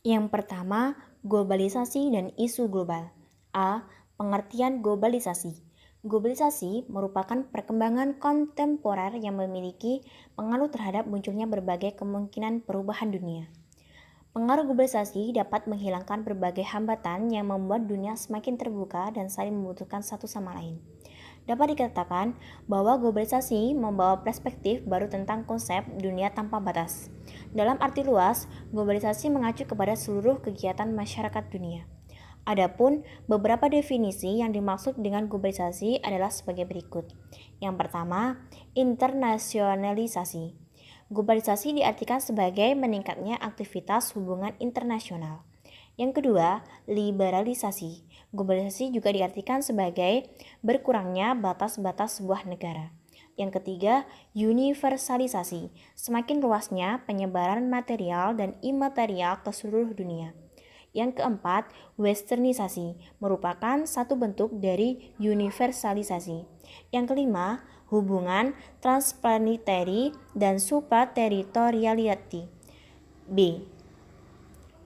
Yang pertama, globalisasi dan isu global. A. Pengertian globalisasi. Globalisasi merupakan perkembangan kontemporer yang memiliki pengaruh terhadap munculnya berbagai kemungkinan perubahan dunia. Pengaruh globalisasi dapat menghilangkan berbagai hambatan yang membuat dunia semakin terbuka dan saling membutuhkan satu sama lain. Dapat dikatakan bahwa globalisasi membawa perspektif baru tentang konsep dunia tanpa batas. Dalam arti luas, globalisasi mengacu kepada seluruh kegiatan masyarakat dunia. Adapun beberapa definisi yang dimaksud dengan globalisasi adalah sebagai berikut. Yang pertama, internasionalisasi. Globalisasi diartikan sebagai meningkatnya aktivitas hubungan internasional. Yang kedua, liberalisasi. Globalisasi juga diartikan sebagai berkurangnya batas-batas sebuah negara. Yang ketiga, universalisasi. Semakin luasnya penyebaran material dan imaterial ke seluruh dunia. Yang keempat, westernisasi merupakan satu bentuk dari universalisasi. Yang kelima, hubungan transplanetary dan supraterritoriality. B.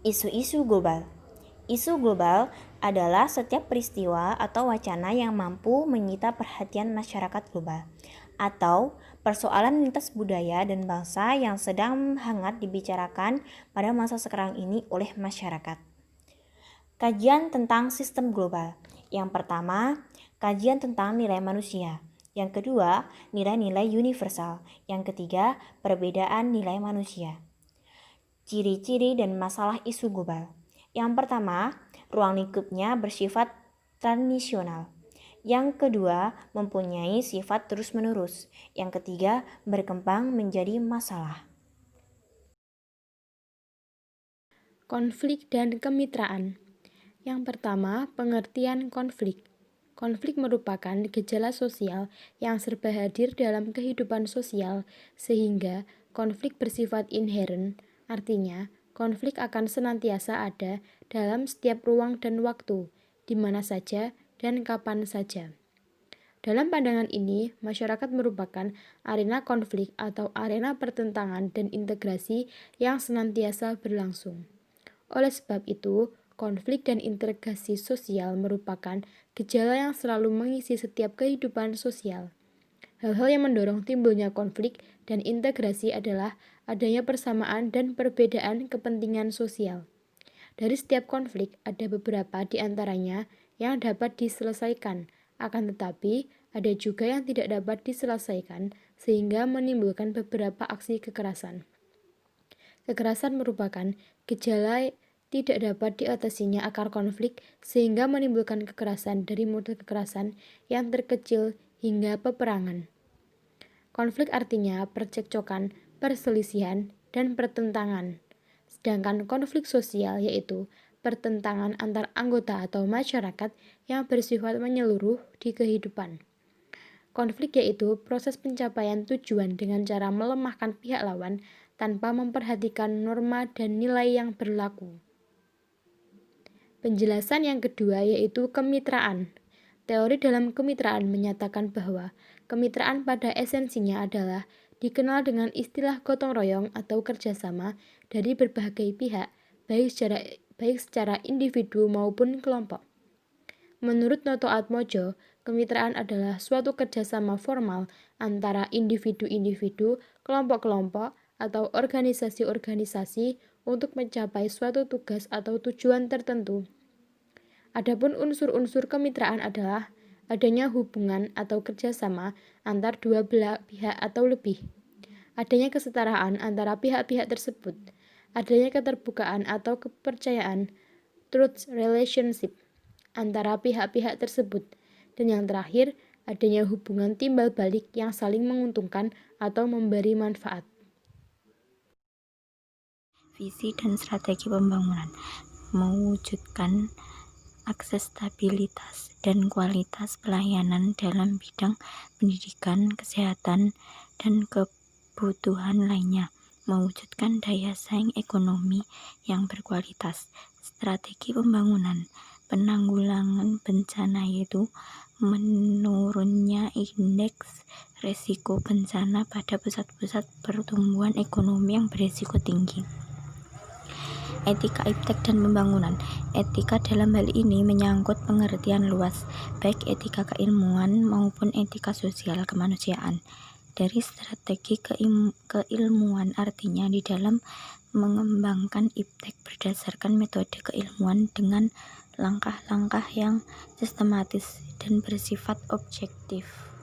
Isu-isu global. Isu global adalah setiap peristiwa atau wacana yang mampu menyita perhatian masyarakat global, atau persoalan lintas budaya dan bangsa yang sedang hangat dibicarakan pada masa sekarang ini oleh masyarakat. Kajian tentang sistem global. Yang pertama, kajian tentang nilai manusia. Yang kedua, nilai-nilai universal. Yang ketiga, perbedaan nilai manusia. Ciri-ciri dan masalah isu global. Yang pertama, ruang lingkupnya bersifat tradisional. Yang kedua, mempunyai sifat terus-menerus. Yang ketiga, berkembang menjadi masalah. Konflik dan kemitraan. Yang pertama, pengertian konflik. Konflik merupakan gejala sosial yang serba hadir dalam kehidupan sosial, sehingga konflik bersifat inheren, artinya konflik akan senantiasa ada dalam setiap ruang dan waktu, di mana saja dan kapan saja. Dalam pandangan ini, masyarakat merupakan arena konflik atau arena pertentangan dan integrasi yang senantiasa berlangsung. Oleh sebab itu, konflik dan integrasi sosial merupakan gejala yang selalu mengisi setiap kehidupan sosial. Hal-hal yang mendorong timbulnya konflik dan integrasi adalah adanya persamaan dan perbedaan kepentingan sosial. Dari setiap konflik, ada beberapa di antaranya yang dapat diselesaikan, akan tetapi ada juga yang tidak dapat diselesaikan sehingga menimbulkan beberapa aksi kekerasan. Kekerasan merupakan gejala tidak dapat diatasinya akar konflik sehingga menimbulkan kekerasan dari model kekerasan yang terkecil hingga peperangan. Konflik artinya percekcokan, perselisihan, dan pertentangan. Sedangkan konflik sosial yaitu pertentangan antar anggota atau masyarakat yang bersifat menyeluruh di kehidupan. Konflik yaitu proses pencapaian tujuan dengan cara melemahkan pihak lawan tanpa memperhatikan norma dan nilai yang berlaku. Penjelasan yang kedua yaitu kemitraan. Teori dalam kemitraan menyatakan bahwa kemitraan pada esensinya adalah dikenal dengan istilah gotong royong atau kerjasama dari berbagai pihak, baik secara individu maupun kelompok. Menurut Noto Atmojo, kemitraan adalah suatu kerjasama formal antara individu-individu, kelompok-kelompok, atau organisasi-organisasi untuk mencapai suatu tugas atau tujuan tertentu. Adapun unsur-unsur kemitraan adalah adanya hubungan atau kerjasama antar dua belah pihak atau lebih, adanya kesetaraan antara pihak-pihak tersebut, adanya keterbukaan atau kepercayaan, truth relationship, antara pihak-pihak tersebut, dan yang terakhir, adanya hubungan timbal balik yang saling menguntungkan atau memberi manfaat. Visi dan strategi pembangunan mewujudkan aksesibilitas dan kualitas pelayanan dalam bidang pendidikan, kesehatan, dan kebutuhan lainnya, mewujudkan daya saing ekonomi yang berkualitas. Strategi pembangunan penanggulangan bencana yaitu menurunnya indeks resiko bencana pada pusat-pusat pertumbuhan ekonomi yang berisiko tinggi. Etika iptek dan pembangunan. Etika dalam hal ini menyangkut pengertian luas, baik etika keilmuan maupun etika sosial kemanusiaan. Dari strategi keilmuan artinya di dalam mengembangkan iptek berdasarkan metode keilmuan dengan langkah-langkah yang sistematis dan bersifat objektif.